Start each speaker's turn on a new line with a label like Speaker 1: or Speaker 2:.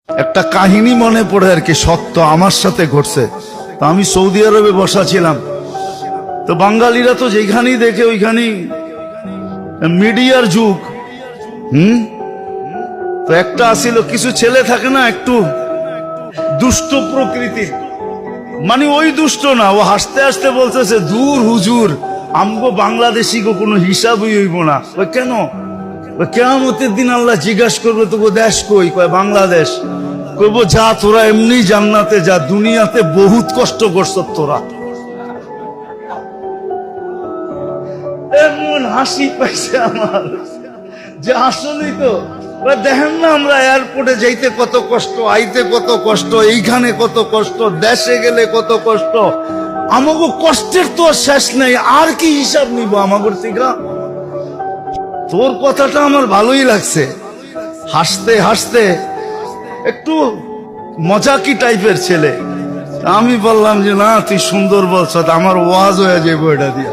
Speaker 1: একটা কাহিনী মনে পড়ে আর কি, সত্য আমার সাথে ঘটছে। তো আমি সৌদি আরবে বসা ছিলাম, তো বাঙালিরা তো যেখানেই দেখে ওইখানেই মিডিয়ার যুগ। তো একটা আসিল, কিছু ছেলে থাকে না একটু দুষ্ট প্রকৃতির, মানে ওই দুষ্ট না, ও হাসতে হাসতে বলতেছে, দূর হুজুর, আমগো বাংলাদেশি গো কোনো হিসাবই হইব না। ওই কেন? ওই কিয়ামতের দিন আল্লাহ জিজ্ঞাসা করবে, তোকে দেশ কই? কয় বাংলাদেশ। কইব যা, তোরা এমনি জান্নাতে যা, দুনিয়াতে বহুত কষ্ট করছ তোরা। এমন হাসি পাইছে আমার যে আসলেই তো দেখেন না, আমরা এয়ারপোর্টে যাইতে কত কষ্ট, আইতে কত কষ্ট, এইখানে কত কষ্ট, দেশে গেলে কত কষ্ট। আমাকে কষ্টের তো শেষ নেই, আর কি হিসাব নিব আমাগর থেকে? তোর কথাটা আমার ভালোই লাগছে, হাসতে হাসতে একটু মজাকি টাইপের ছেলে। আমি বললাম যে না, তুই সুন্দর বলছ, আমার ওয়াজ হয়ে যাবো এটা দিয়া।